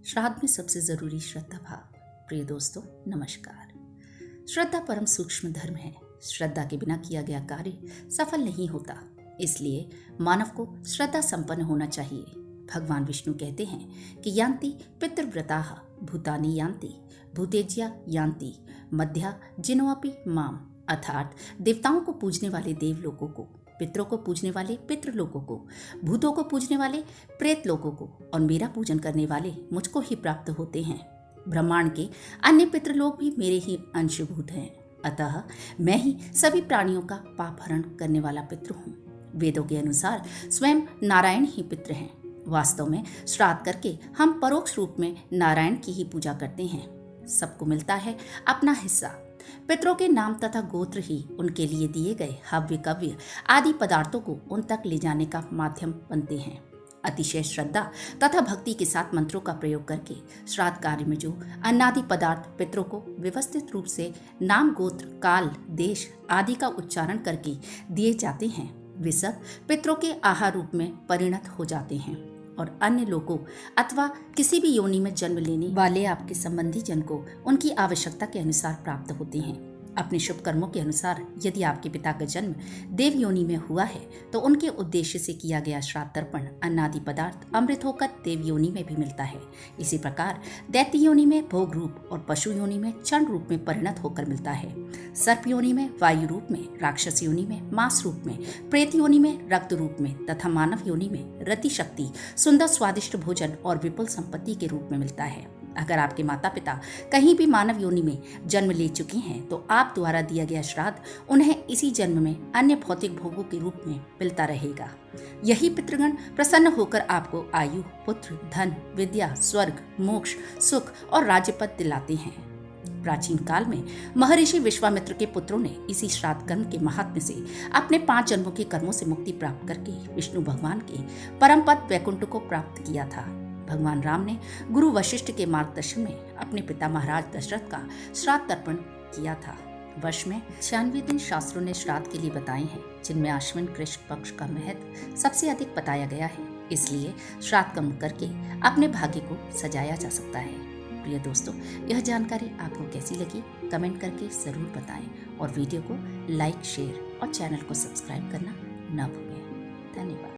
श्राद्ध में सबसे जरूरी श्रद्धा भाव। प्रिय दोस्तों, नमस्कार। श्रद्धा परम सूक्ष्म धर्म है। श्रद्धा के बिना किया गया कार्य सफल नहीं होता, इसलिए मानव को श्रद्धा संपन्न होना चाहिए। भगवान विष्णु कहते हैं कि यान्ति पितृव्रताः भूतानि यान्ति भूतेज्या यान्ति मध्या जिनोऽपि माम, अर्थात देवताओं को पूजने वाले देवलोकों को, पितरों को पूजने वाले पितृलोकों को, भूतों को पूजने वाले प्रेत लोकों को और मेरा पूजन करने वाले मुझको ही प्राप्त होते हैं। ब्रह्मांड के अन्य पितृलोक भी मेरे ही अंशभूत हैं, अतः मैं ही सभी प्राणियों का पाप हरण करने वाला पितृ हूँ। वेदों के अनुसार स्वयं नारायण ही पितृ हैं। वास्तव में श्राद्ध करके हम परोक्ष रूप में नारायण की ही पूजा करते हैं। सबको मिलता है अपना हिस्सा। पितरों के नाम तथा गोत्र ही उनके लिए दिए गए हव्य कव्य आदि पदार्थों को उन तक ले जाने का माध्यम बनते हैं। अतिशय श्रद्धा तथा भक्ति के साथ मंत्रों का प्रयोग करके श्राद्ध कार्य में जो अन्नादि पदार्थ पितरों को व्यवस्थित रूप से नाम, गोत्र, काल, देश आदि का उच्चारण करके दिए जाते हैं, वे सब पितरों के आहार रूप में परिणत हो जाते हैं और अन्य लोगों अथवा किसी भी योनि में जन्म लेने वाले आपके संबंधी जन को उनकी आवश्यकता के अनुसार प्राप्त होते हैं। अपने शुभ कर्मों के अनुसार यदि आपके पिता का जन्म देव योनि में हुआ है तो उनके उद्देश्य से किया गया श्राद्ध तर्पण अन्नादि पदार्थ अमृत होकर देव योनि में भी मिलता है। इसी प्रकार दैत्य योनि में भोग रूप और पशु योनि में चंड रूप में परिणत होकर मिलता है। सर्प योनि में वायु रूप में, राक्षस योनि में मांस रूप में, प्रेत योनि में रक्त रूप में तथा मानव योनि में रति शक्ति, सुंदर स्वादिष्ट भोजन और विपुल संपत्ति के रूप में मिलता है। अगर आपके माता पिता कहीं भी मानव योनि में जन्म ले चुके हैं तो आप द्वारा दिया गया श्राद्ध उन्हें इसी जन्म में अन्य भौतिक भोगों के रूप में मिलता रहेगा। यही पितृगण प्रसन्न होकर आपको आयु, पुत्र, धन, विद्या, स्वर्ग, मोक्ष, सुख और राज्यपद दिलाते हैं। प्राचीन काल में महर्षि विश्वामित्र के पुत्रों ने इसी श्राद्ध कर्म के महात्म्य से अपने 5 जन्मों के कर्मों से मुक्ति प्राप्त करके विष्णु भगवान के परम पद वैकुंठ को प्राप्त किया था। भगवान राम ने गुरु वशिष्ठ के मार्गदर्शन में अपने पिता महाराज दशरथ का श्राद्ध तर्पण किया था। वर्ष में 96 दिन शास्त्रों ने श्राद्ध के लिए बताए हैं, जिनमें आश्विन कृष्ण पक्ष का महत्व सबसे अधिक बताया गया है। इसलिए श्राद्ध कर्म करके अपने भाग्य को सजाया जा सकता है। प्रिय दोस्तों, यह जानकारी आपको कैसी लगी कमेंट करके जरूर बताएं और वीडियो को लाइक, शेयर और चैनल को सब्सक्राइब करना न भूलें। धन्यवाद।